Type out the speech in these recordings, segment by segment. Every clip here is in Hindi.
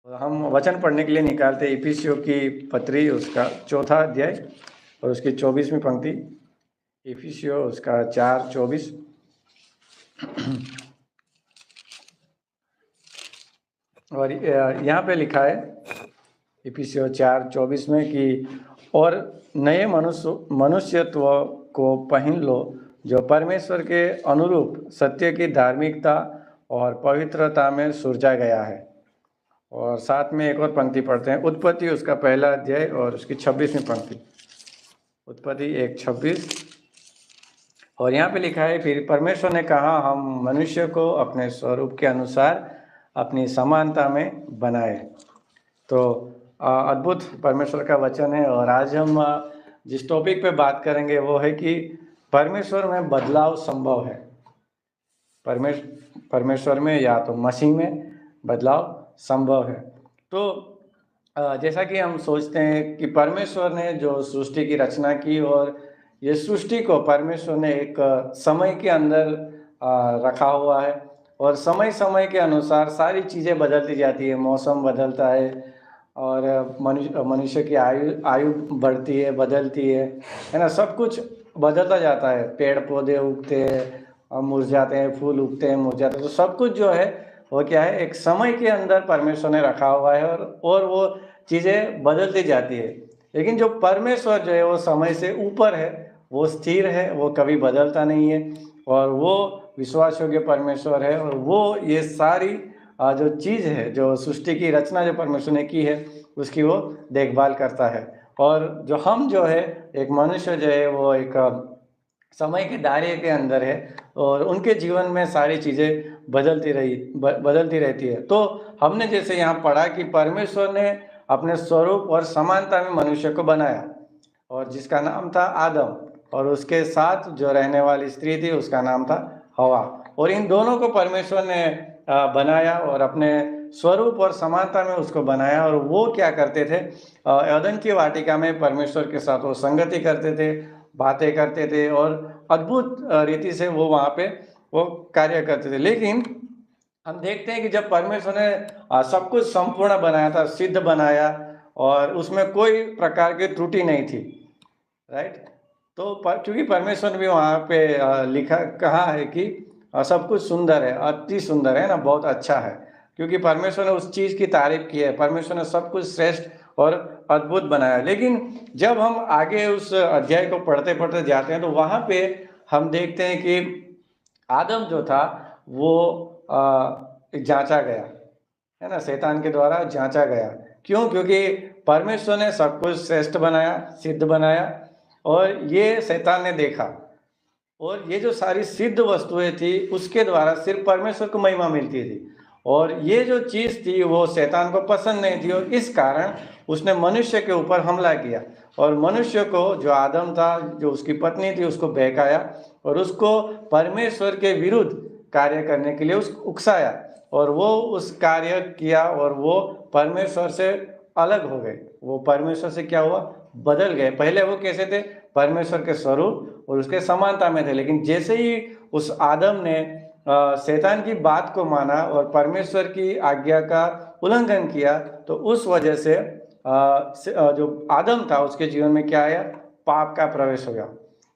हम वचन पढ़ने के लिए निकालते इफिसियों की पत्री उसका चौथा अध्याय और उसकी 24वीं पंक्ति। इफिसियों उसका 4:24। और यहाँ पे लिखा है इफिसियों 4:24 में कि और नए मनुष्यत्व को पहन लो जो परमेश्वर के अनुरूप सत्य की धार्मिकता और पवित्रता में सुरजा गया है। और साथ में एक और पंक्ति पढ़ते हैं, उत्पत्ति उसका पहला अध्याय और उसकी 26वीं पंक्ति। उत्पत्ति 1:26। और यहाँ पे लिखा है, फिर परमेश्वर ने कहा हम मनुष्य को अपने स्वरूप के अनुसार अपनी समानता में बनाए। तो अद्भुत परमेश्वर का वचन है। और आज हम जिस टॉपिक पे बात करेंगे वो है कि परमेश्वर में बदलाव संभव है। परमेश्वर में या तो मसीह में बदलाव संभव है। तो जैसा कि हम सोचते हैं कि परमेश्वर ने जो सृष्टि की रचना की और ये सृष्टि को परमेश्वर ने एक समय के अंदर रखा हुआ है और समय समय के अनुसार सारी चीज़ें बदलती जाती है। मौसम बदलता है और मनुष्य की आयु बढ़ती है, बदलती है ना। सब कुछ बदलता जाता है। पेड़ पौधे उगते हैं, मुरझाते हैं, फूल उगते हैं, मुरझाते हैं। तो सब कुछ जो है वो क्या है, एक समय के अंदर परमेश्वर ने रखा हुआ है और वो चीज़ें बदलती जाती है। लेकिन जो परमेश्वर जो है वो समय से ऊपर है, वो स्थिर है, वो कभी बदलता नहीं है और वो विश्वास योग्य परमेश्वर है। और वो ये सारी जो चीज़ है, जो सृष्टि की रचना जो परमेश्वर ने की है उसकी वो देखभाल करता है। और जो हम जो है एक मनुष्य जो है वो एक समय के दायरे के अंदर है और उनके जीवन में सारी चीज़ें बदलती रहती है। तो हमने जैसे यहाँ पढ़ा कि परमेश्वर ने अपने स्वरूप और समानता में मनुष्य को बनाया और जिसका नाम था आदम, और उसके साथ जो रहने वाली स्त्री थी उसका नाम था हवा। और इन दोनों को परमेश्वर ने बनाया और अपने स्वरूप और समानता में उसको बनाया। और वो क्या करते थे, एदन की वाटिका में परमेश्वर के साथ वो संगति करते थे, बातें करते थे और अद्भुत रीति से वो वहाँ पे वो कार्य करते थे। लेकिन हम देखते हैं कि जब परमेश्वर ने सब कुछ संपूर्ण बनाया था, सिद्ध बनाया और उसमें कोई प्रकार की त्रुटि नहीं थी, राइट। तो क्योंकि परमेश्वर ने भी वहाँ पे कहा है कि सब कुछ सुंदर है, अति सुंदर है ना, बहुत अच्छा है, क्योंकि परमेश्वर ने उस चीज़ की तारीफ की है। परमेश्वर ने सब कुछ श्रेष्ठ और अद्भुत बनाया। लेकिन जब हम आगे उस अध्याय को पढ़ते पढ़ते जाते हैं तो वहाँ पे हम देखते हैं कि आदम जो था वो जांचा गया, है ना, शैतान के द्वारा जांचा गया। क्यों? क्योंकि परमेश्वर ने सब कुछ श्रेष्ठ बनाया, सिद्ध बनाया और ये शैतान ने देखा और ये जो सारी सिद्ध वस्तुएं थी उसके द्वारा सिर्फ परमेश्वर को महिमा मिलती थी और ये जो चीज़ थी वो शैतान को पसंद नहीं थी। और इस कारण उसने मनुष्य के ऊपर हमला किया और मनुष्य को, जो आदम था, जो उसकी पत्नी थी, उसको बहकाया और उसको परमेश्वर के विरुद्ध कार्य करने के लिए उसको उकसाया और वो उस कार्य किया और वो परमेश्वर से अलग हो गए। वो परमेश्वर से क्या हुआ, बदल गए। पहले वो कैसे थे, परमेश्वर के स्वरूप और उसके समानता में थे। लेकिन जैसे ही उस आदम ने शैतान की बात को माना और परमेश्वर की आज्ञा का उल्लंघन किया तो उस वजह से जो आदम था उसके जीवन में क्या आया, पाप का प्रवेश हो गया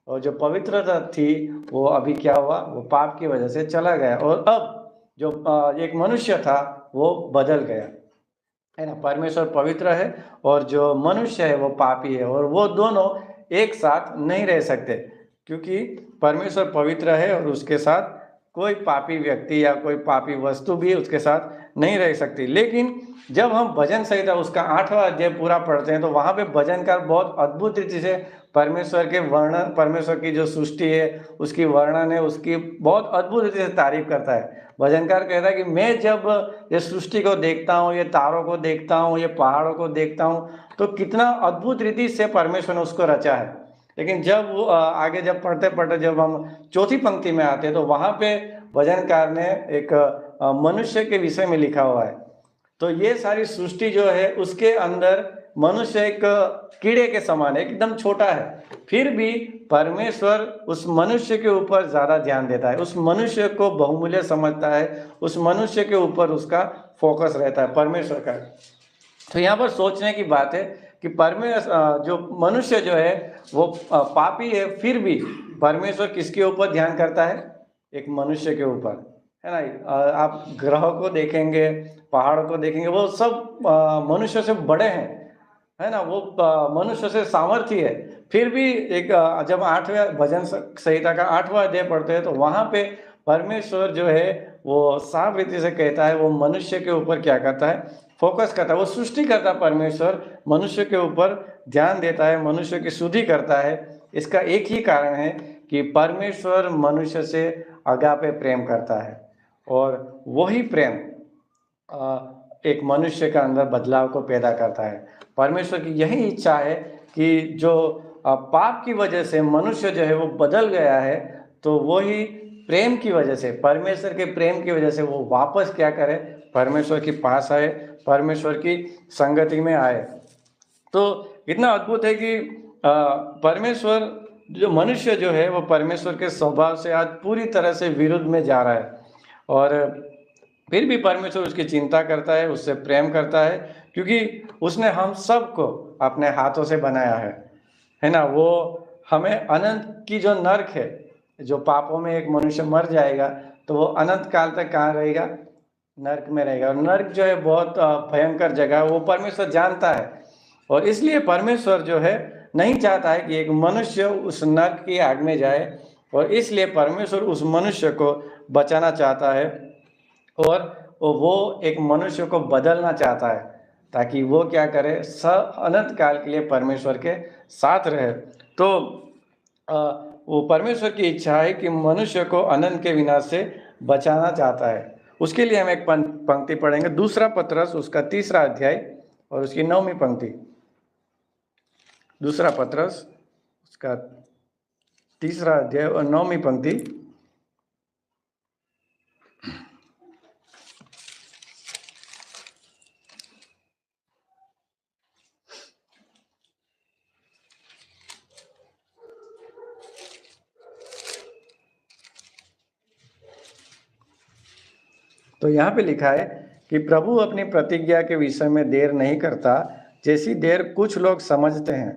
और जो पवित्रता थी वो अभी क्या हुआ, वो पाप की वजह से चला गया। और अब जो एक मनुष्य था वो बदल गया, है ना। परमेश्वर पवित्र है और जो मनुष्य है वो पापी है और वो दोनों एक साथ नहीं रह सकते, क्योंकि परमेश्वर पवित्र है और उसके साथ कोई पापी व्यक्ति या कोई पापी वस्तु भी उसके साथ नहीं रह सकती। लेकिन जब हम भजन संहिता उसका 8वां अध्याय पूरा पढ़ते हैं तो वहाँ पे भजनकार बहुत अद्भुत रीति से परमेश्वर के वर्णन, परमेश्वर की जो सृष्टि है उसकी वर्णन है, उसकी बहुत अद्भुत रीति से तारीफ करता है। भजनकार कहता है कि मैं जब ये सृष्टि को देखता हूँ, ये तारों को देखता हूँ, ये पहाड़ों को देखता हूँ, तो कितना अद्भुत रीति से परमेश्वर ने उसको रचा है। लेकिन जब वो आगे जब पढ़ते पढ़ते जब हम चौथी पंक्ति में आते हैं तो वहाँ पे भजनकार ने एक मनुष्य के विषय में लिखा हुआ है। तो ये सारी सृष्टि जो है उसके अंदर मनुष्य एक कीड़े के समान है, एकदम छोटा है, फिर भी परमेश्वर उस मनुष्य के ऊपर ज़्यादा ध्यान देता है, उस मनुष्य को बहुमूल्य समझता है, उस मनुष्य के ऊपर उसका फोकस रहता है परमेश्वर का। तो यहाँ पर सोचने की बात है कि जो मनुष्य जो है वो पापी है, फिर भी परमेश्वर किसके ऊपर ध्यान करता है? एक मनुष्य के ऊपर, है ना। आप ग्रह को देखेंगे, पहाड़ों को देखेंगे, वो सब मनुष्य से बड़े हैं, है ना। वो मनुष्य से सामर्थ्य है, फिर भी एक जब 8वें भजन संहिता का 8वां अध्याय पढ़ते हैं तो वहाँ पे परमेश्वर जो है वो साफ रीति से कहता है, वो मनुष्य के ऊपर क्या करता है? फोकस करता है। वो सृष्टि करता है, परमेश्वर मनुष्य के ऊपर ध्यान देता है, मनुष्य की शुद्धि करता है। इसका एक ही कारण है कि परमेश्वर मनुष्य से अगापे प्रेम करता है, और वही प्रेम एक मनुष्य के अंदर बदलाव को पैदा करता है। परमेश्वर की यही इच्छा है कि जो पाप की वजह से मनुष्य जो है वो बदल गया है, तो वही प्रेम की वजह से, परमेश्वर के प्रेम की वजह से वो वापस क्या करे? परमेश्वर के पास आए, परमेश्वर की संगति में आए। तो इतना अद्भुत है कि परमेश्वर, जो मनुष्य जो है वो परमेश्वर के स्वभाव से आज पूरी तरह से विरुद्ध में जा रहा है, और फिर भी परमेश्वर उसकी चिंता करता है, उससे प्रेम करता है, क्योंकि उसने हम सबको अपने हाथों से बनाया है ना। वो हमें अनंत की जो नर्क है, जो पापों में एक मनुष्य मर जाएगा तो वो अनंत काल तक कहाँ रहेगा? नर्क में रहेगा। और नर्क जो है बहुत भयंकर जगह है, वो परमेश्वर जानता है, और इसलिए परमेश्वर जो है नहीं चाहता है कि एक मनुष्य उस नर्क की आग में जाए, और इसलिए परमेश्वर उस मनुष्य को बचाना चाहता है, और वो एक मनुष्य को बदलना चाहता है, ताकि वो क्या करे? अनंत काल के लिए परमेश्वर के साथ रहे। तो वो परमेश्वर की इच्छा है कि मनुष्य को अनंत के विनाश से बचाना चाहता है। उसके लिए हम एक पंक्ति पढ़ेंगे, दूसरा पत्रस उसका 3रा अध्याय और उसकी 9वीं पंक्ति। दूसरा पत्रस उसका 3रा अध्याय और 9वीं पंक्ति। तो यहाँ पे लिखा है कि प्रभु अपनी प्रतिज्ञा के विषय में देर नहीं करता, जैसी देर कुछ लोग समझते हैं,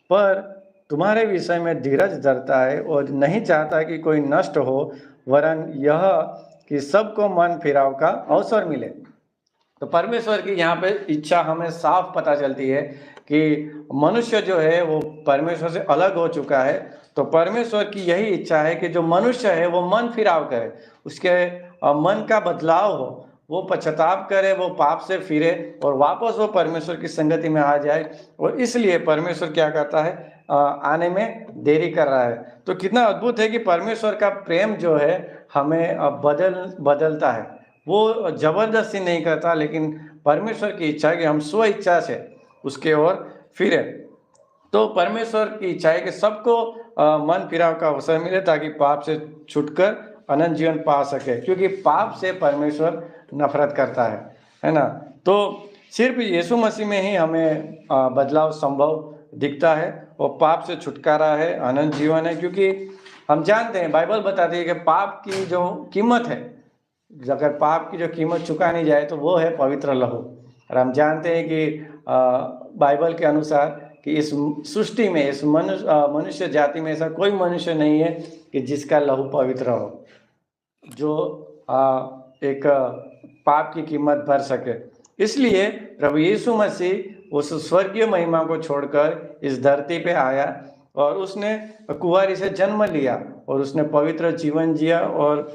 पर तुम्हारे विषय में धीरज धरता है और नहीं चाहता कि कोई नष्ट हो, वरन यह कि सबको मन फिराव का अवसर मिले। तो परमेश्वर की यहाँ पे इच्छा हमें साफ पता चलती है कि मनुष्य जो है वो परमेश्वर से अलग हो चुका है। तो परमेश्वर की यही इच्छा है कि जो मनुष्य है वो मन फिराव करे, उसके मन का बदलाव हो, वो पश्चाताप करे, वो पाप से फिरे और वापस वो परमेश्वर की संगति में आ जाए। और इसलिए परमेश्वर क्या करता है? आने में देरी कर रहा है। तो कितना अद्भुत है कि परमेश्वर का प्रेम जो है हमें बदलता है। वो जबरदस्ती नहीं करता, लेकिन परमेश्वर की इच्छा है कि हम स्व इच्छा से उसके ओर फिरे। तो परमेश्वर की इच्छा है कि सबको मन फिराव का अवसर मिले, ताकि पाप से छुटकर अनंत जीवन पा सके, क्योंकि पाप से परमेश्वर नफरत करता है ना। तो सिर्फ यीशु मसीह में ही हमें बदलाव संभव दिखता है, और पाप से छुटकारा है, अनंत जीवन है। क्योंकि हम जानते हैं, बाइबल बताती है कि पाप की जो कीमत है, अगर पाप की जो कीमत चुका नहीं जाए तो वो है पवित्र लहू। और हम जानते हैं कि बाइबल के अनुसार कि इस सृष्टि में, इस मनुष्य जाति में ऐसा कोई मनुष्य नहीं है कि जिसका लहू पवित्र हो, जो एक पाप की कीमत भर सके। इसलिए प्रभु यीशु मसीह उस स्वर्गीय महिमा को छोड़कर इस धरती पे आया, और उसने कुंवारी से जन्म लिया, और उसने पवित्र जीवन जिया, और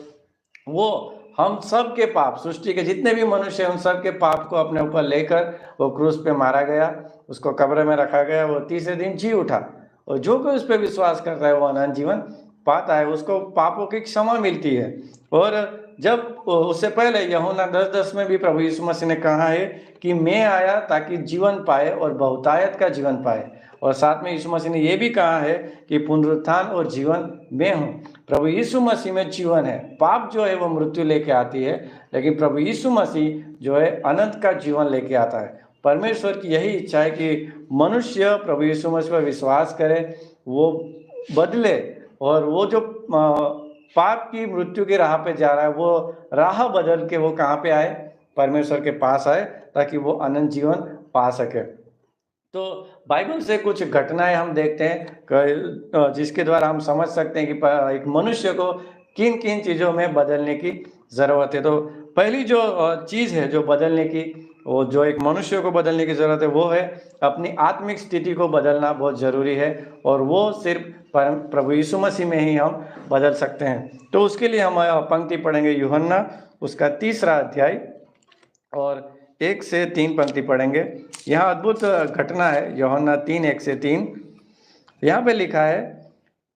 वो हम सब के पाप, सृष्टि के जितने भी मनुष्य हैं उन सब के पाप को अपने ऊपर लेकर वो क्रूस पे मारा गया, उसको कब्र में रखा गया, वो तीसरे दिन जी उठा, और जो कोई उस पर विश्वास करता है वो अनंत जीवन पाता है, उसको पापों की क्षमा मिलती है। और जब उससे पहले यूहन्ना 10:10 में भी प्रभु यीशु मसीह ने कहा है कि मैं आया ताकि जीवन पाए और बहुतायत का जीवन पाए। और साथ में यीशु मसीह ने यह भी कहा है कि पुनरुत्थान और जीवन मैं हूँ। प्रभु यीशु मसीह में जीवन है। पाप जो है वो मृत्यु लेके आती है, लेकिन प्रभु यीशु मसीह जो है अनंत का जीवन लेके आता है। परमेश्वर की यही इच्छा है कि मनुष्य प्रभु यीशु मसीह पर विश्वास करे, वो बदले, और वो जो पाप की मृत्यु की राह पे जा रहा है वो राह बदल के वो कहाँ पे आए? परमेश्वर के पास आए ताकि वो अनंत जीवन पा सके। तो बाइबल से कुछ घटनाएं हम देखते हैं जिसके द्वारा हम समझ सकते हैं कि एक मनुष्य को किन किन चीज़ों में बदलने की ज़रूरत है। तो पहली जो चीज़ है जो बदलने की, वो जो एक मनुष्य को बदलने की ज़रूरत है, वो है अपनी आत्मिक स्थिति को बदलना बहुत ज़रूरी है। और वो सिर्फ प्रभु यीशु मसीह में ही हम बदल सकते हैं। तो उसके लिए हम पंक्ति पढ़ेंगे यूहन्ना उसका 3रा अध्याय और 1 से 3 पंक्ति पढ़ेंगे। यहाँ अद्भुत घटना है, यूहन्ना 3:1 से 3। यहाँ पे लिखा है,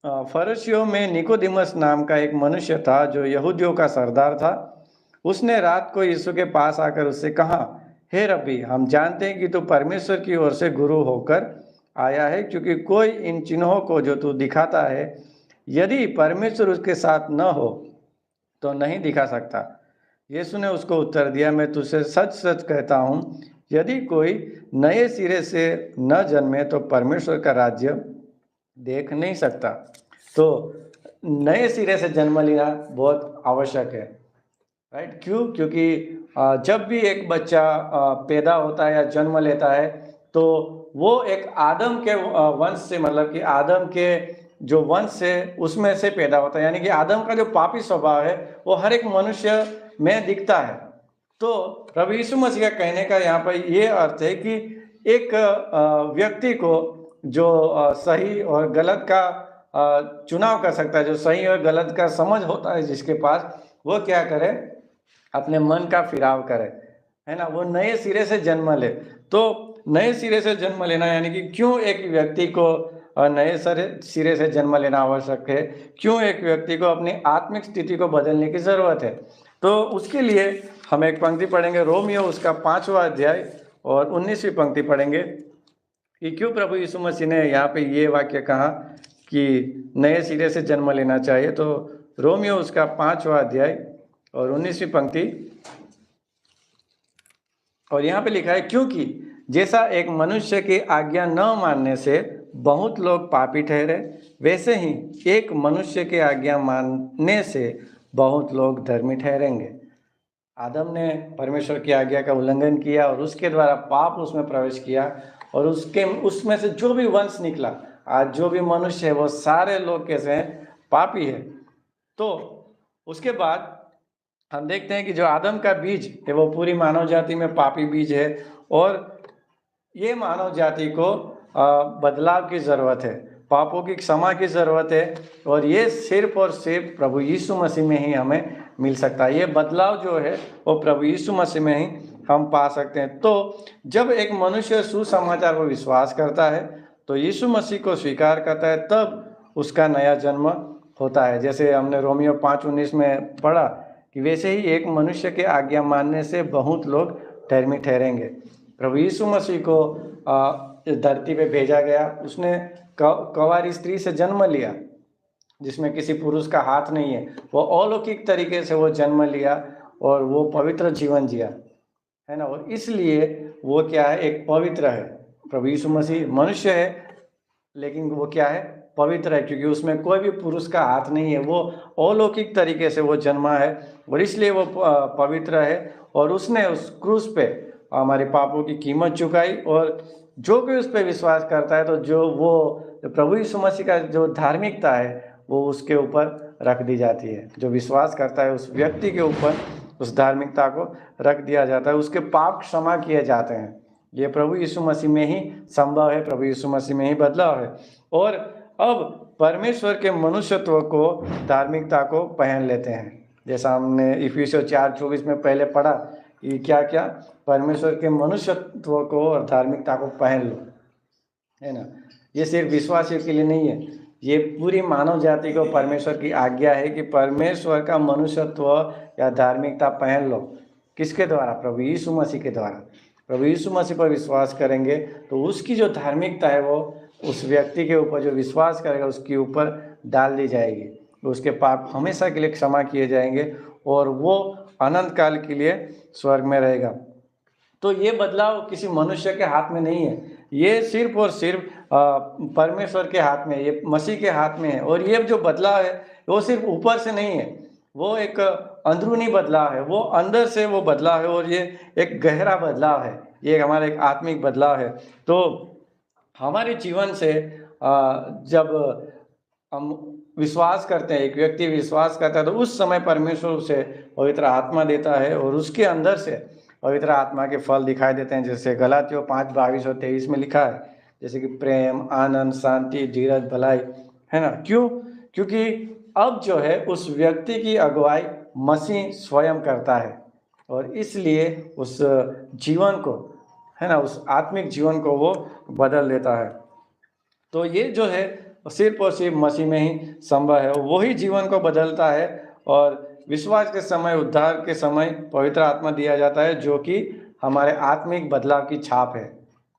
फरीसियों में निकोदेमुस नाम का एक मनुष्य था जो यहूदियों का सरदार था। उसने रात को यीशु के पास आकर उससे कहा, हे रब्बी, हम जानते हैं कि तू परमेश्वर की ओर से गुरु होकर आया है, क्योंकि कोई इन चिन्हों को जो तू दिखाता है यदि परमेश्वर उसके साथ न हो तो नहीं दिखा सकता। यीशु ने उसको उत्तर दिया, मैं तुझसे सच सच कहता हूँ, यदि कोई नए सिरे से न जन्मे तो परमेश्वर का राज्य देख नहीं सकता। तो नए सिरे से जन्म लेना बहुत आवश्यक है, राइट? क्यों? क्योंकि जब भी एक बच्चा पैदा होता है या जन्म लेता है तो वो एक आदम के वंश से, मतलब कि आदम के जो वंश है उसमें से पैदा होता है। यानी कि आदम का जो पापी स्वभाव है वो हर एक मनुष्य में दिखता है। तो प्रभु यीशु मसीह का कहने का यहाँ पर ये अर्थ है कि एक व्यक्ति को जो सही और गलत का चुनाव कर सकता है, जो सही और गलत का समझ होता है जिसके पास, वो क्या करे? अपने मन का फिराव करे, है ना? वो नए सिरे से जन्म ले। तो नए सिरे से जन्म लेना यानी कि क्यों एक व्यक्ति को नए सिरे से जन्म लेना आवश्यक है, क्यों एक व्यक्ति को अपनी आत्मिक स्थिति को बदलने की ज़रूरत है? तो उसके लिए हम एक पंक्ति पढ़ेंगे, रोमियो उसका 5वां अध्याय और 19वीं पंक्ति पढ़ेंगे कि क्यों प्रभु यीशु मसीह ने यहाँ पे ये वाक्य कहा कि नए सिरे से जन्म लेना चाहिए। तो रोमियो उसका 5वां अध्याय और 19वीं पंक्ति, और यहाँ पे लिखा है, क्योंकि जैसा एक मनुष्य की आज्ञा न मानने से बहुत लोग पापी ठहरे, वैसे ही एक मनुष्य की आज्ञा मानने से बहुत लोग धर्मी ठहरेंगे। आदम ने परमेश्वर की आज्ञा का उल्लंघन किया और उसके द्वारा पाप उसमें प्रवेश किया, और उसमें से जो भी वंश निकला, आज जो भी मनुष्य है वो सारे लोग कैसे हैं? पापी है। तो उसके बाद हम देखते हैं कि जो आदम का बीज है वो पूरी मानव जाति में पापी बीज है, और ये मानव जाति को बदलाव की ज़रूरत है, पापों की क्षमा की ज़रूरत है, और ये सिर्फ और सिर्फ प्रभु यीशु मसीह में ही हमें मिल सकता है। ये बदलाव जो है वो प्रभु यीशु मसीह में ही हम पा सकते हैं। तो जब एक मनुष्य सुसमाचार को विश्वास करता है, तो यीशु मसीह को स्वीकार करता है, तब उसका नया जन्म होता है। जैसे हमने रोमियो 5:19 में पढ़ा कि वैसे ही एक मनुष्य के आज्ञा मानने से बहुत लोग धर्मी ठहरेंगे। प्रभु यीशु मसीह को इस धरती पे भेजा गया, उसने कंवारी स्त्री से जन्म लिया जिसमें किसी पुरुष का हाथ नहीं है, वो अलौकिक तरीके से वो जन्म लिया और वो पवित्र जीवन जिया, है ना? और इसलिए वो क्या है? एक पवित्र है। प्रभु यीशु मसीह मनुष्य है लेकिन वो क्या है? पवित्र है, क्योंकि उसमें कोई भी पुरुष का हाथ नहीं है, वो अलौकिक तरीके से वो जन्मा है और इसलिए वो पवित्र है। और उसने उस क्रूस पे हमारे पापों की कीमत चुकाई, और जो भी उस पर विश्वास करता है तो जो प्रभु यीशु मसीह का जो धार्मिकता है वो उसके ऊपर रख दी जाती है। जो विश्वास करता है उस व्यक्ति के ऊपर उस धार्मिकता को रख दिया जाता है, उसके पाप क्षमा किए जाते हैं। ये प्रभु यीशु मसीह में ही संभव है, प्रभु यीशु मसीह में ही बदलाव है। और अब परमेश्वर के मनुष्यत्व को, धार्मिकता को पहन लेते हैं, जैसा हमने इफिसियों 4:24 में पहले पढ़ा कि क्या क्या? परमेश्वर के मनुष्यत्व को और धार्मिकता को पहन लो, है ना? ये सिर्फ विश्वासियों के लिए नहीं है, ये पूरी मानव जाति को परमेश्वर की आज्ञा है कि परमेश्वर का मनुष्यत्व या धार्मिकता पहन लो। किसके द्वारा? प्रभु यीशु मसीह के द्वारा। प्रभु यीशु मसीह पर विश्वास करेंगे तो उसकी जो धार्मिकता है वो उस व्यक्ति के ऊपर, जो विश्वास करेगा उसके ऊपर डाल दी जाएगी। उसके पाप हमेशा के लिए क्षमा किए जाएंगे और वो अनंत काल के लिए स्वर्ग में रहेगा। तो ये बदलाव किसी मनुष्य के हाथ में नहीं है, ये सिर्फ और सिर्फ परमेश्वर के हाथ में है, ये मसीह के हाथ में है। और ये जो बदलाव है वो सिर्फ ऊपर से नहीं है, वो एक अंदरूनी बदलाव है, वो अंदर से वो बदलाव है, और ये एक गहरा बदलाव है, ये हमारा एक आत्मिक बदलाव है। तो हमारे जीवन से जब हम विश्वास करते हैं, एक व्यक्ति विश्वास करता है, तो उस समय परमेश्वर उसे पवित्र आत्मा देता है, और उसके अंदर से पवित्र आत्मा के फल दिखाई देते हैं, जैसे गलातियों 5:22 और 23 में लिखा है, जैसे कि प्रेम, आनंद, शांति, धीरज, भलाई, है ना। क्यों? क्योंकि अब जो है उस व्यक्ति की अगुवाई मसीह स्वयं करता है, और इसलिए उस जीवन को, है ना, उस आत्मिक जीवन को वो बदल देता है। तो ये जो है सिर्फ और सिर्फ मसीह में ही संभव है, वही जीवन को बदलता है। और विश्वास के समय, उद्धार के समय पवित्र आत्मा दिया जाता है, जो कि हमारे आत्मिक बदलाव की छाप है।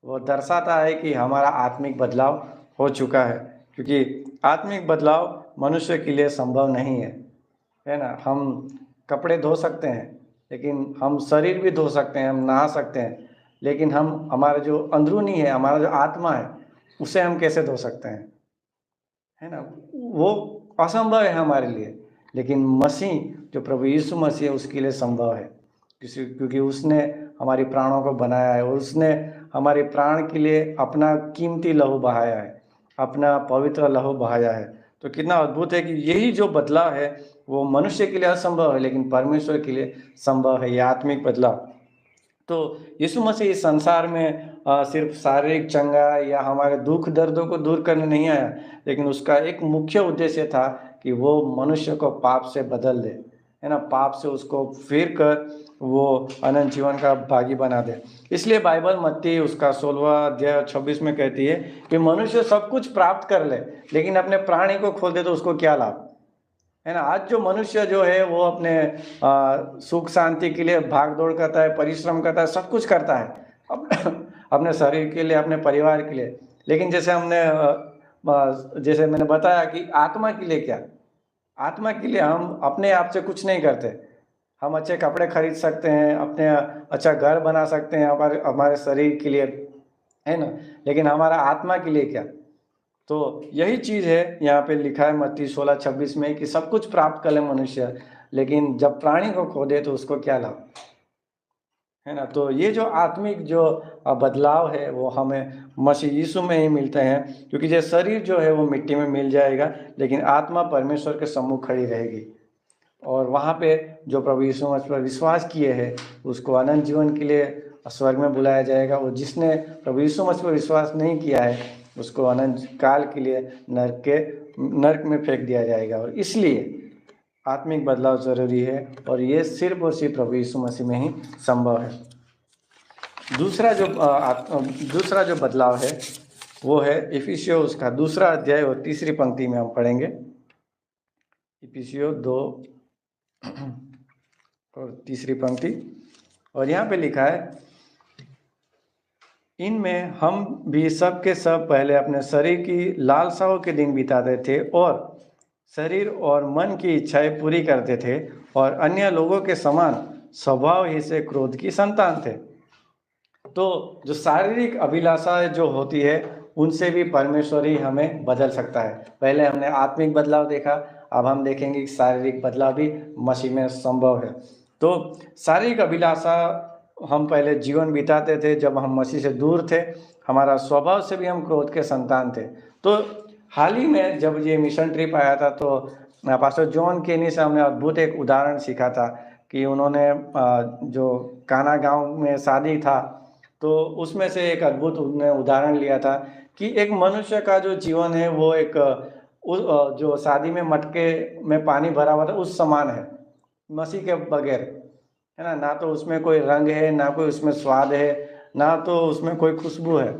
वो दर्शाता है कि हमारा आत्मिक बदलाव हो चुका है, क्योंकि आत्मिक बदलाव मनुष्य के लिए संभव नहीं है ना। हम कपड़े धो सकते हैं, लेकिन हम शरीर भी धो सकते हैं, हम नहा सकते हैं, लेकिन हम, हमारा जो अंदरूनी है, हमारा जो आत्मा है, उसे हम कैसे धो सकते हैं, है ना। वो असंभव है हमारे लिए, लेकिन मसीह, जो प्रभु यीशु मसीह है, उसके लिए संभव है, क्योंकि उसने हमारी प्राणों को बनाया है, और उसने हमारे प्राण के लिए अपना कीमती लहू बहाया है, अपना पवित्र लहू बहाया है। तो कितना अद्भुत है कि यही जो बदलाव है वो मनुष्य के लिए असंभव है, लेकिन परमेश्वर के लिए संभव है, ये आत्मिक बदलाव। तो यीशु मसीह इस संसार में सिर्फ शारीरिक चंगा या हमारे दुख दर्दों को दूर करने नहीं आया, लेकिन उसका एक मुख्य उद्देश्य था कि वो मनुष्य को पाप से बदल दे, है ना, पाप से उसको फिर कर वो अनंत जीवन का भागी बना दे। इसलिए बाइबल मत्ती उसका 16वां अध्याय 26 में कहती है कि मनुष्य सब कुछ प्राप्त कर ले, लेकिन अपने प्राणी को खो दे तो उसको क्या लाभ, है ना। आज जो मनुष्य जो है वो अपने सुख शांति के लिए भाग दौड़ करता है, परिश्रम करता है, सब कुछ करता है अपने शरीर के लिए, अपने परिवार के लिए, लेकिन जैसे मैंने बताया कि आत्मा के लिए क्या, आत्मा के लिए हम अपने आप से कुछ नहीं करते। हम अच्छे कपड़े खरीद सकते हैं, अपने अच्छा घर बना सकते हैं हमारे हमारे शरीर के लिए, है ना, लेकिन हमारा आत्मा के लिए क्या। तो यही चीज़ है यहाँ पे लिखा है मत्ती 16:26 में कि सब कुछ प्राप्त कर ले मनुष्य, लेकिन जब प्राणी को खो दे तो उसको क्या लाभ, है ना। तो ये जो आत्मिक जो बदलाव है वो हमें मसीह यीशु में ही मिलते हैं, क्योंकि ये शरीर जो है वो मिट्टी में मिल जाएगा, लेकिन आत्मा परमेश्वर के सम्मुख खड़ी रहेगी, और वहाँ पे जो प्रभु यीशु मसीह पर विश्वास किए हैं उसको अनंत जीवन के लिए स्वर्ग में बुलाया जाएगा, और जिसने प्रभु यीशु मसीह पर विश्वास नहीं किया है उसको अनंत काल के लिए नरक में फेंक दिया जाएगा। और इसलिए आत्मिक बदलाव जरूरी है, और ये सिर्फ और सिर्फ प्रभु यीशु मसीह में ही संभव है। दूसरा जो बदलाव है वो है इफिसियों उसका 2 अध्याय और 3 पंक्ति में हम पढ़ेंगे। इफिसियों 2 और 3 पंक्ति, और यहाँ पे लिखा है, इनमें हम भी सब के सब पहले अपने शरीर की लालसाओं के दिन बिताते थे, और शरीर और मन की इच्छाएं पूरी करते थे, और अन्य लोगों के समान स्वभाव ही से क्रोध की संतान थे। तो जो शारीरिक अभिलाषा जो होती है उनसे भी परमेश्वर ही हमें बदल सकता है। पहले हमने आत्मिक बदलाव देखा, अब हम देखेंगे कि शारीरिक बदलाव भी मसीह में संभव है। तो शारीरिक अभिलाषा हम पहले जीवन बिताते थे जब हम मसीह से दूर थे, हमारा स्वभाव से भी हम क्रोध के संतान थे। तो हाल ही में जब ये मिशन ट्रिप आया था तो पास्टर जॉन केनी से हमने अद्भुत एक उदाहरण सीखा था कि उन्होंने जो काना गांव में शादी था तो उसमें से एक अद्भुत उन्होंने उदाहरण लिया था कि एक मनुष्य का जो जीवन है वो एक जो शादी में मटके में पानी भरा हुआ था उस समान है, मसीह के बगैर, है ना। ना तो उसमें कोई रंग है, ना कोई उसमें स्वाद है, ना तो उसमें कोई खुशबू है।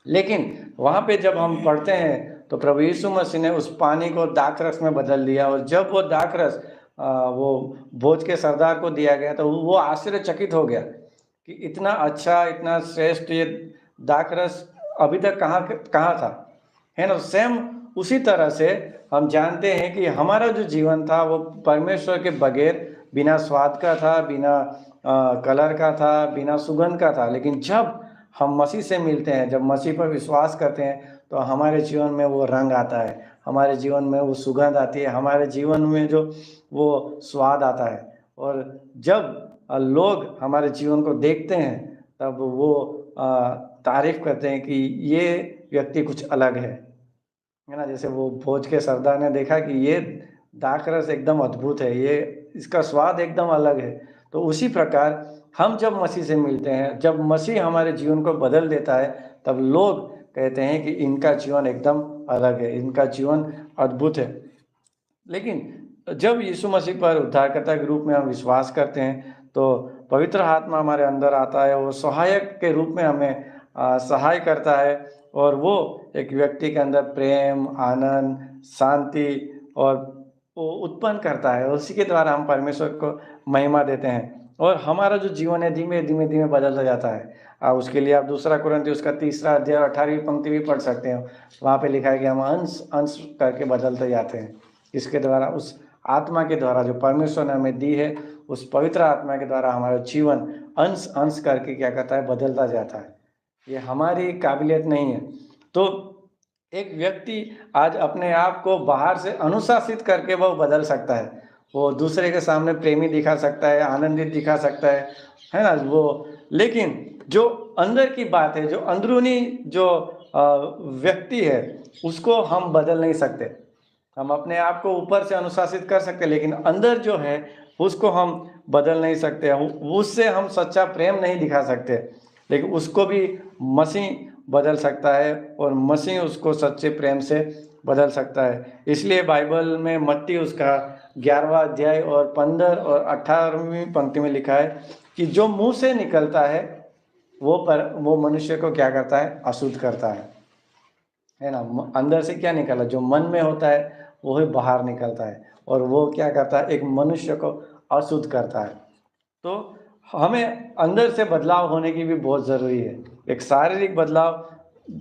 लेकिन वहाँ पे जब हम पढ़ते हैं तो प्रभु यीशु मसीह ने उस पानी को दाखरस में बदल दिया, और जब वो दाखरस वो भोज के सरदार को दिया गया तो वो आश्चर्यचकित हो गया कि इतना अच्छा, इतना श्रेष्ठ ये दाखरस अभी तक कहाँ था, है ना। सेम उसी तरह से हम जानते हैं कि हमारा जो जीवन था वो परमेश्वर के बगैर बिना स्वाद का था, बिना कलर का था, बिना सुगंध का था। लेकिन जब हम मसीह से मिलते हैं, जब मसीह पर विश्वास करते हैं तो हमारे जीवन में वो रंग आता है, हमारे जीवन में वो सुगंध आती है, हमारे जीवन में जो वो स्वाद आता है। और जब लोग हमारे जीवन को देखते हैं तब वो तारीफ़ करते हैं कि ये व्यक्ति कुछ अलग है ना? जैसे वो भोज के सरदार ने देखा कि ये दाखरस एकदम अद्भुत है, ये इसका स्वाद एकदम अलग है। तो उसी प्रकार हम जब मसीह से मिलते हैं, जब मसीह हमारे जीवन को बदल देता है, तब लोग कहते हैं कि इनका जीवन एकदम अलग है, इनका जीवन अद्भुत है। लेकिन जब यीशु मसीह पर उद्धारकर्ता के रूप में हम विश्वास करते हैं, तो पवित्र आत्मा हमारे अंदर आता है, वो सहायक के रूप में हमें सहाय करता है और वो एक व्यक्ति के अंदर प्रेम, आनंद, शांति और वो उत्पन्न करता है। उसी के द्वारा हम परमेश्वर को महिमा देते हैं और हमारा जो जीवन है धीमे-धीमे बदलता जाता है। उसके लिए आप दूसरा कुरिन्थियों उसका 3 अध्याय 18वीं पंक्ति भी पढ़ सकते हो। वहाँ पे लिखा है कि हम अंश-अंश करके बदलते जाते हैं। इसके द्वारा उस आत्मा के द्वारा जो परमेश्वर ने हमें दी है, उस पवित्र आत्मा के द्वारा हमारा जीवन अंश-अंश करके क्या करता है, बदलता जाता है। ये हमारी काबिलियत नहीं है। तो एक व्यक्ति आज अपने आप को बाहर से अनुशासित करके वो बदल सकता है। वो दूसरे के सामने प्रेमी दिखा सकता है, आनंदित दिखा सकता है ना? वो लेकिन जो अंदर की बात है, जो अंदरूनी जो व्यक्ति है, उसको हम बदल नहीं सकते। हम अपने आप को ऊपर से अनुशासित कर सकते हैं, लेकिन अंदर जो है उसको हम बदल नहीं सकते। उससे हम सच्चा प्रेम नहीं दिखा सकते, लेकिन उसको भी मसीह बदल सकता है और मसीह उसको सच्चे प्रेम से बदल सकता है। इसलिए बाइबल में मत्ती उसका 11वां अध्याय और 15 और 18वीं पंक्ति में लिखा है कि जो मुँह से निकलता है वो मनुष्य को क्या करता है, अशुद्ध करता है ना? अंदर से क्या निकला, जो मन में होता है वो ही बाहर निकलता है और वो क्या करता है, एक मनुष्य को अशुद्ध करता है। तो हमें अंदर से बदलाव होने की भी बहुत ज़रूरी है। एक शारीरिक बदलाव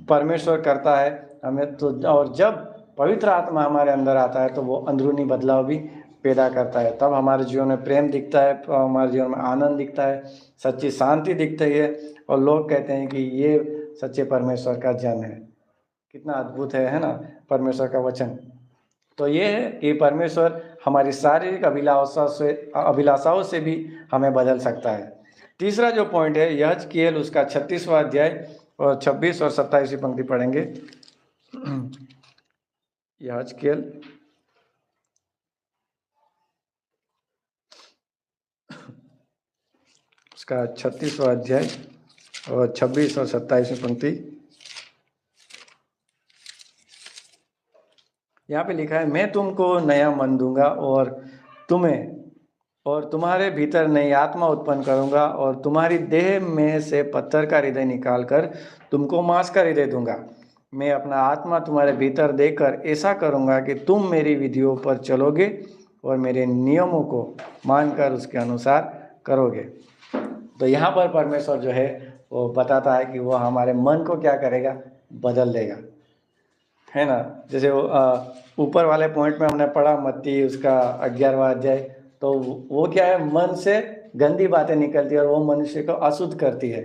परमेश्वर करता है हमें तो, और जब पवित्र आत्मा हमारे अंदर आता है तो वो अंदरूनी बदलाव भी पैदा करता है। तब हमारे जीवन में प्रेम दिखता है, हमारे जीवन में आनंद दिखता है, सच्ची शांति दिखती है और लोग कहते हैं कि ये सच्चे परमेश्वर का जन है। कितना अद्भुत है ना? परमेश्वर का वचन। तो ये है कि परमेश्वर हमारी शारीरिक अभिलाषाओं से भी हमें बदल सकता है। तीसरा जो पॉइंट है, यहेजकेल उसका 36वां अध्याय और 26 और 27वीं पंक्ति पढ़ेंगे। यहेजकेल उसका 36वां अध्याय और 26 और 27वीं पंक्ति। यहाँ पे लिखा है, मैं तुमको नया मन दूंगा और तुम्हारे भीतर नई आत्मा उत्पन्न करूंगा और तुम्हारी देह में से पत्थर का हृदय निकालकर तुमको मांस का हृदय दूंगा। मैं अपना आत्मा तुम्हारे भीतर देकर ऐसा करूंगा कि तुम मेरी विधियों पर चलोगे और मेरे नियमों को मानकर उसके अनुसार करोगे। तो यहाँ पर परमेश्वर जो है वो बताता है कि वो हमारे मन को क्या करेगा, बदल देगा, है ना? जैसे वो ऊपर वाले पॉइंट में हमने पढ़ा मत्ती उसका 11वां अध्याय, तो वो क्या है, मन से गंदी बातें निकलती है और वो मनुष्य को अशुद्ध करती है।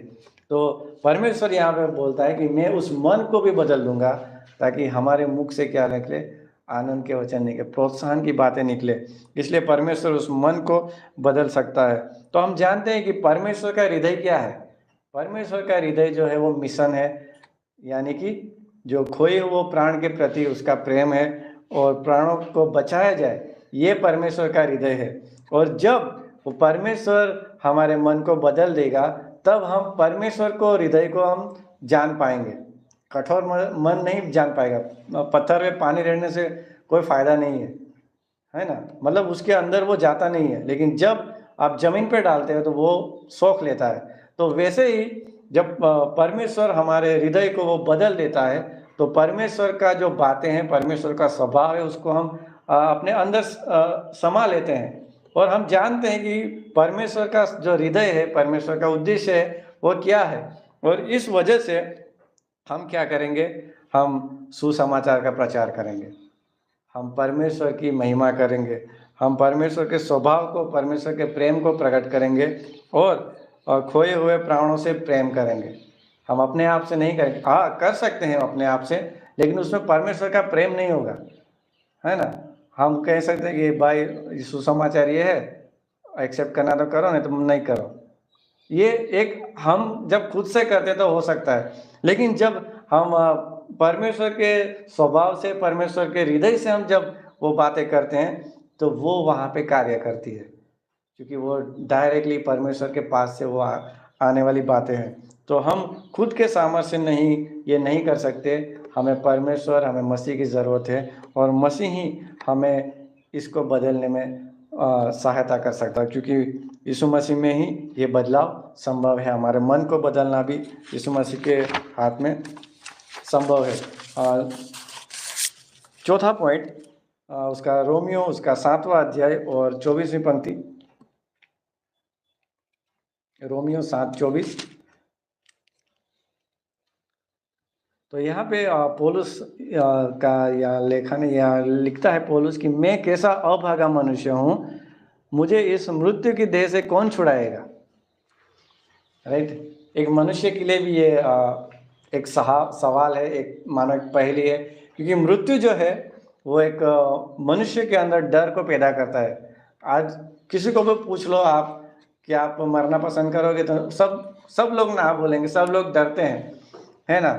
तो परमेश्वर यहाँ पे बोलता है कि मैं उस मन को भी बदल दूंगा ताकि हमारे मुख से क्या निकले, आनंद के वचन निकले, प्रोत्साहन की बातें निकले। इसलिए परमेश्वर उस मन को बदल सकता है। तो हम जानते हैं कि परमेश्वर का हृदय क्या है। परमेश्वर का हृदय जो है वो मिशन है, यानी कि जो खोए हुए प्राण के प्रति उसका प्रेम है और प्राणों को बचाया जाए, ये परमेश्वर का हृदय है। और जब वो परमेश्वर हमारे मन को बदल देगा तब हम परमेश्वर को, हृदय को हम जान पाएंगे। कठोर मन नहीं जान पाएगा। पत्थर में पानी रहने से कोई फायदा नहीं है ना? मतलब उसके अंदर वो जाता नहीं है, लेकिन जब आप जमीन पे डालते हो तो वो सोख लेता है। तो वैसे ही जब परमेश्वर हमारे हृदय को वो बदल देता है तो परमेश्वर का जो बातें हैं, परमेश्वर का स्वभाव है, उसको हम अपने अंदर समा लेते हैं और हम जानते हैं कि परमेश्वर का जो हृदय है, परमेश्वर का उद्देश्य है वो क्या है। और इस वजह से हम क्या करेंगे, हम सुसमाचार का प्रचार करेंगे, हम परमेश्वर की महिमा करेंगे, हम परमेश्वर के स्वभाव को, परमेश्वर के प्रेम को प्रकट करेंगे और खोए हुए प्राणों से प्रेम करेंगे। हम अपने आप से नहीं करेंगे। हाँ, कर सकते हैं अपने आप से, लेकिन उसमें परमेश्वर का प्रेम नहीं होगा। है ना? हम कह सकते हैं कि भाई सुसमाचार ये है, एक्सेप्ट करना तो करो, नहीं तो नहीं करो। ये एक हम जब खुद से करते तो हो सकता है, लेकिन जब हम परमेश्वर के स्वभाव से, परमेश्वर के हृदय से हम जब वो बातें करते हैं, तो वो वहाँ पे कार्य करती है, क्योंकि वो डायरेक्टली परमेश्वर के पास से वो आने वाली बातें हैं। तो हम खुद के सामर्थ्य से नहीं ये नहीं कर सकते, हमें परमेश्वर, हमें मसीह की ज़रूरत है, और मसीह ही हमें इसको बदलने में सहायता कर सकता है, क्योंकि यीशु मसीह में ही ये बदलाव संभव है। हमारे मन को बदलना भी यीशु मसीह के हाथ में संभव है। चौथा पॉइंट उसका रोमियो उसका 7वां अध्याय और 24वीं पंक्ति, रोमियो 7:24। तो यहाँ पे पौलुस का या लेखन या लिखता है पौलुस कि मैं कैसा अभागा मनुष्य हूँ, मुझे इस मृत्यु की देह से कौन छुड़ाएगा। राइट, एक मनुष्य के लिए भी ये एक सवाल है, एक मानो एक पहेली है, क्योंकि मृत्यु जो है वो एक मनुष्य के अंदर डर को पैदा करता है। आज किसी को भी पूछ लो आप कि आप मरना पसंद करोगे, तो सब लोग ना बोलेंगे, सब लोग डरते हैं, है ना?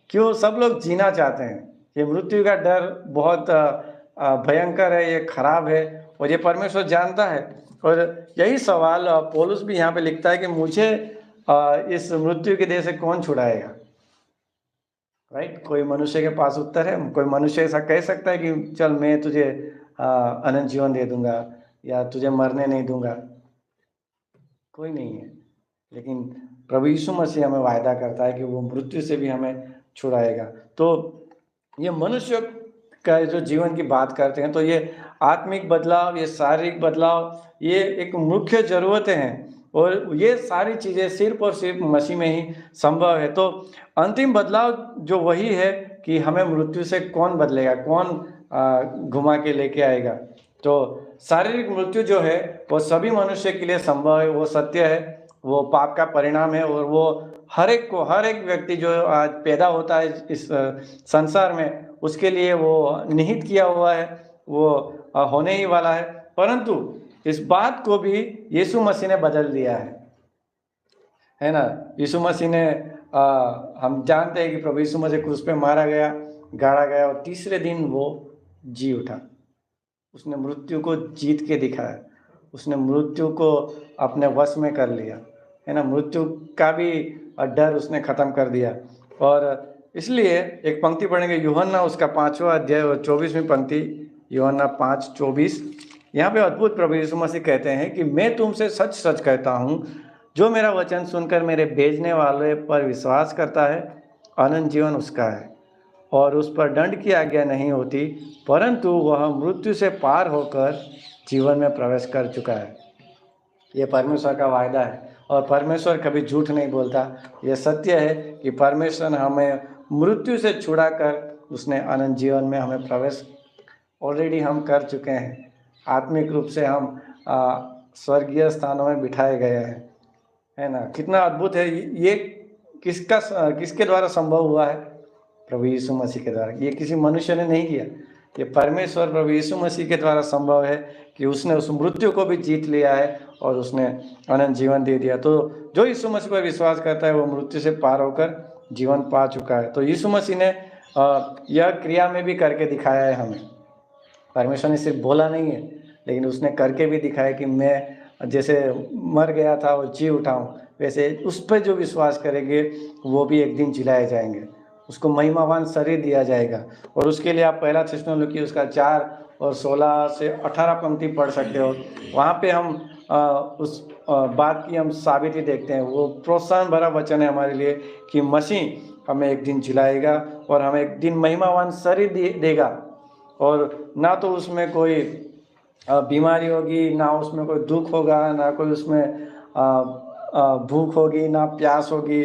क्यों? सब लोग जीना चाहते हैं। ये मृत्यु का डर बहुत भयंकर है, ये खराब है, और ये परमेश्वर जानता है। और यही सवाल पौलुस भी यहाँ पे लिखता है कि मुझे इस मृत्यु के देह से कौन छुड़ाएगा। राइट, कोई मनुष्य के पास उत्तर है? कोई मनुष्य ऐसा कह सकता है कि चल मैं तुझे अनंत जीवन दे दूंगा या तुझे मरने नहीं दूंगा? कोई नहीं है। लेकिन प्रभु यीशु मसीह हमें वायदा करता है कि वो मृत्यु से भी हमें छुड़ाएगा। तो ये मनुष्य का जो जीवन की बात करते हैं, तो ये आत्मिक बदलाव, ये शारीरिक बदलाव, ये एक मुख्य ज़रूरतें हैं, और ये सारी चीज़ें सिर्फ और सिर्फ मसीह में ही संभव है। तो अंतिम बदलाव जो वही है कि हमें मृत्यु से कौन बदलेगा, कौन घुमा के लेके आएगा। तो शारीरिक मृत्यु जो है वो सभी मनुष्य के लिए संभव है, वो सत्य है, वो पाप का परिणाम है, और वो हर एक व्यक्ति जो आज पैदा होता है इस संसार में, उसके लिए वो निहित किया हुआ है, वो होने ही वाला है। परंतु इस बात को भी यीशु मसीह ने बदल दिया है ना? यीशु मसीह ने हम जानते हैं कि प्रभु यीशु मसीह क्रूस पे मारा गया, गाड़ा गया, और तीसरे दिन वो जी उठा। उसने मृत्यु को जीत के दिखाया, उसने मृत्यु को अपने वश में कर लिया, है ना? मृत्यु का भी डर उसने खत्म कर दिया। और इसलिए एक पंक्ति पढ़ेंगे, यूहन्ना उसका 5वां अध्याय और 24वीं पंक्ति, यूहन्ना 5:24। यहाँ पे अद्भुत प्रभु यीशु मसीह कहते हैं कि मैं तुमसे सच सच कहता हूँ, जो मेरा वचन सुनकर मेरे भेजने वाले पर विश्वास करता है, अनंत जीवन उसका है, और उस पर दंड की आज्ञा नहीं होती, परंतु वह मृत्यु से पार होकर जीवन में प्रवेश कर चुका है। ये परमेश्वर का वायदा है, और परमेश्वर कभी झूठ नहीं बोलता। ये सत्य है कि परमेश्वर हमें मृत्यु से छुड़ाकर उसने अनंत जीवन में हमें प्रवेश ऑलरेडी हम कर चुके हैं। आत्मिक रूप से हम स्वर्गीय स्थानों में बिठाए गए हैं, है ना? कितना अद्भुत है ये! किसके द्वारा संभव हुआ है? प्रभु यीशु मसीह के द्वारा। ये किसी मनुष्य ने नहीं किया, ये परमेश्वर प्रभु यीशु मसीह के द्वारा संभव है कि उसने उस मृत्यु को भी जीत लिया है और उसने अनंत जीवन दे दिया। तो जो यीशु मसीह पर विश्वास करता है वो मृत्यु से पार होकर जीवन पा चुका है। तो यीशु मसीह ने यह क्रिया में भी करके दिखाया है हमें। परमेश्वर ने सिर्फ बोला नहीं है, लेकिन उसने करके भी दिखाया कि मैं जैसे मर गया था और जी उठा हूँ, वैसे उस पर जो विश्वास करेंगे वो भी एक दिन जिलाए जाएंगे, उसको महिमावान शरीर दिया जाएगा। और उसके लिए आप पहला थिस्सलुनीकी उसका 4 और 16 से 18 पंक्ति पढ़ सकते हो। वहाँ पे हम उस बात की हम साबिती देखते हैं। वो प्रोत्साहन भरा वचन है हमारे लिए कि मसीह हमें एक दिन जिलाएगा और हमें एक दिन महिमावान शरीर देगा, और ना तो उसमें कोई बीमारी होगी, ना उसमें कोई दुख होगा, ना कोई उसमें भूख होगी, ना प्यास होगी,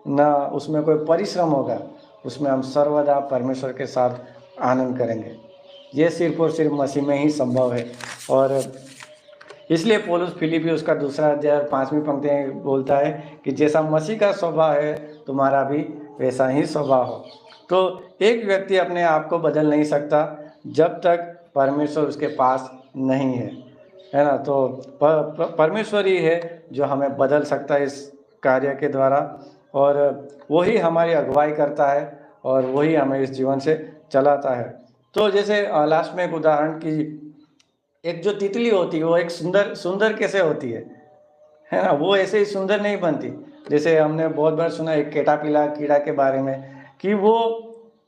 ना उसमें कोई परिश्रम होगा। उसमें हम सर्वदा परमेश्वर के साथ आनंद करेंगे। ये सिर्फ और सिर्फ मसीह में ही संभव है। और इसलिए पौलुस फिलिप्पी उसका 2 अध्याय 5वीं पंक्ति बोलता है कि जैसा मसीह का स्वभाव है तुम्हारा भी वैसा ही स्वभाव हो। तो एक व्यक्ति अपने आप को बदल नहीं सकता जब तक परमेश्वर उसके पास नहीं है ना। तो परमेश्वर ही है जो हमें बदल सकता है इस कार्य के द्वारा, और वही हमारी अगुवाई करता है और वही हमें इस जीवन से चलाता है। तो जैसे लास्ट में एक उदाहरण की, एक जो तितली होती है वो एक सुंदर सुंदर कैसे होती है ना, वो ऐसे ही सुंदर नहीं बनती। जैसे हमने बहुत बार सुना एक कैटरपिलर कीड़ा के बारे में, कि वो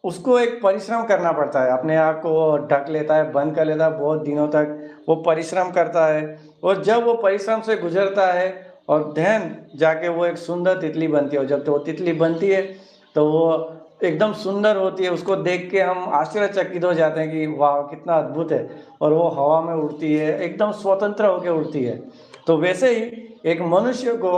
उसको एक परिश्रम करना पड़ता है, अपने आप को वो ढक लेता है, बंद कर लेता है, बहुत दिनों तक वो परिश्रम करता है, और जब वो परिश्रम से गुजरता है और देन जाके वो एक सुंदर तितली बनती है। और जब तो वो तितली बनती है तो वो एकदम सुंदर होती है, उसको देख के हम आश्चर्यचकित हो जाते हैं कि वाह कितना अद्भुत है। और वो हवा में उड़ती है, एकदम स्वतंत्र होकर उड़ती है। तो वैसे ही एक मनुष्य को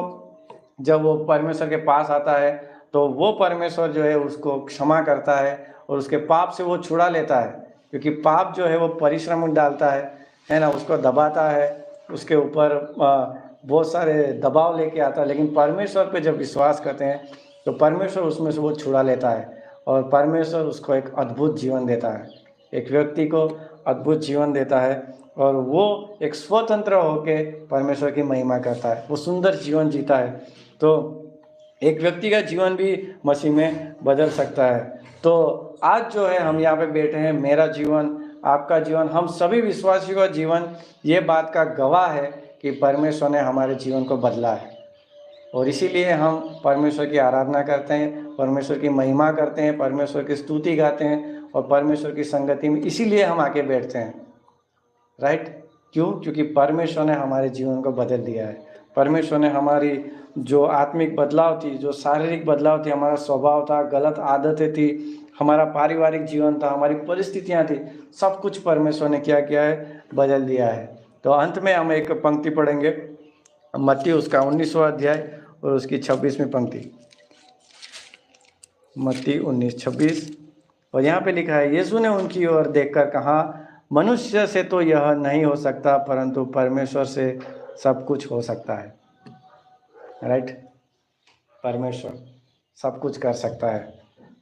जब वो परमेश्वर के पास आता है तो वो परमेश्वर जो है उसको क्षमा करता है और उसके पाप से वो छुड़ा लेता है, क्योंकि पाप जो है वो परिश्रम डालता है ना, उसको दबाता है, उसके ऊपर बहुत सारे दबाव लेके आता है। लेकिन परमेश्वर पे जब विश्वास करते हैं तो परमेश्वर उसमें से वो छुड़ा लेता है और परमेश्वर उसको एक अद्भुत जीवन देता है, एक व्यक्ति को अद्भुत जीवन देता है, और वो एक स्वतंत्र होके परमेश्वर की महिमा करता है, वो सुंदर जीवन जीता है। तो एक व्यक्ति का जीवन भी मसीह में बदल सकता है। तो आज जो है हम यहाँ पे बैठे हैं, मेरा जीवन, आपका जीवन, हम सभी विश्वासियों का जीवन ये बात का गवाह है कि परमेश्वर ने हमारे जीवन को बदला है। और इसीलिए हम परमेश्वर की आराधना करते हैं, परमेश्वर की महिमा करते हैं, परमेश्वर की स्तुति गाते हैं, और परमेश्वर की संगति में इसीलिए हम आके बैठते हैं। राइट? क्यों? क्योंकि परमेश्वर ने हमारे जीवन को बदल दिया है। परमेश्वर ने हमारी जो आत्मिक बदलाव थी, जो शारीरिक बदलाव थी, हमारा स्वभाव था, गलत आदतें थी, हमारा पारिवारिक जीवन था, हमारी परिस्थितियाँ थी, सब कुछ परमेश्वर ने क्या किया है? बदल दिया है। तो अंत में हम एक पंक्ति पढ़ेंगे, मत्ती उसका 19वां अध्याय और उसकी 26वीं पंक्ति। मत्ती 19:26, और यहाँ पे लिखा है, यीशु ने उनकी ओर देखकर कहा, मनुष्य से तो यह नहीं हो सकता, परंतु परमेश्वर से सब कुछ हो सकता है। राइट? परमेश्वर सब कुछ कर सकता है।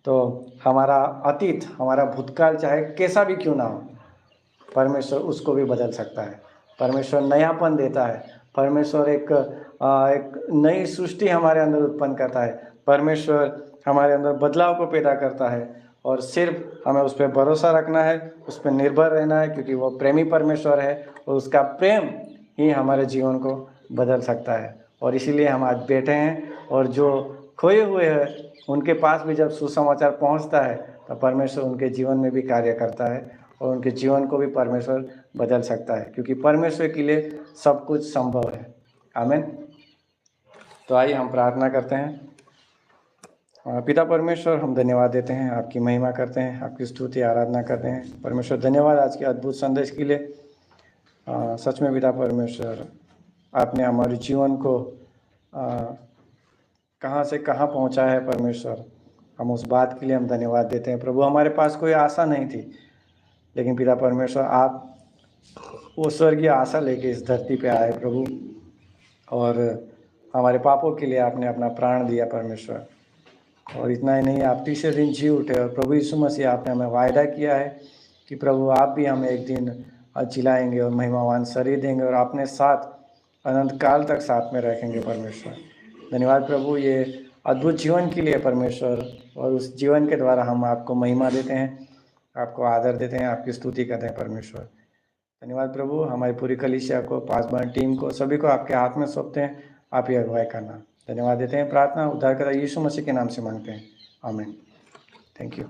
तो हमारा अतीत, हमारा भूतकाल चाहे कैसा भी क्यों ना हो, परमेश्वर उसको भी बदल सकता है। परमेश्वर नयापन देता है। परमेश्वर एक नई सृष्टि हमारे अंदर उत्पन्न करता है। परमेश्वर हमारे अंदर बदलाव को पैदा करता है, और सिर्फ हमें उस पर भरोसा रखना है, उस पर निर्भर रहना है, क्योंकि वो प्रेमी परमेश्वर है और उसका प्रेम ही हमारे जीवन को बदल सकता है। और इसीलिए हम आज बैठे हैं, और जो खोए हुए हैं उनके पास भी जब सुसमाचार पहुंचता है तो परमेश्वर उनके जीवन में भी कार्य करता है, और उनके जीवन को भी परमेश्वर बदल सकता है, क्योंकि परमेश्वर के लिए सब कुछ संभव है। आमीन। तो आइए हम प्रार्थना करते हैं। पिता परमेश्वर, हम धन्यवाद देते हैं, आपकी महिमा करते हैं, आपकी स्तुति आराधना करते हैं। परमेश्वर धन्यवाद आज के अद्भुत संदेश के लिए। सच में पिता परमेश्वर, आपने हमारे जीवन को कहाँ से कहाँ पहुँचा है परमेश्वर, हम उस बात के लिए हम धन्यवाद देते हैं। प्रभु, हमारे पास कोई आशा नहीं थी, लेकिन पिता परमेश्वर आप वो स्वर्गीय आशा लेके इस धरती पे आए प्रभु, और हमारे पापों के लिए आपने अपना प्राण दिया परमेश्वर। और इतना ही नहीं, आप तीसरे दिन जी उठे, और प्रभु यीशु मसीह आपने हमें वायदा किया है कि प्रभु आप भी हमें एक दिन जिलाएंगे और महिमावान शरीर देंगे, और अपने साथ अनंत काल तक साथ में रखेंगे परमेश्वर। धन्यवाद प्रभु ये अद्भुत जीवन के लिए परमेश्वर, और उस जीवन के द्वारा हम आपको महिमा देते हैं, आपको आदर देते हैं, आपकी स्तुति करते हैं परमेश्वर। धन्यवाद प्रभु, हमारी पूरी कलीसिया को, पासवान टीम को, सभी को आपके हाथ में सौंपते हैं, आप ही अगुवाई करना। धन्यवाद देते हैं। प्रार्थना उद्धारकर्ता यीशु मसीह के नाम से मांगते हैं, आमीन। Thank you.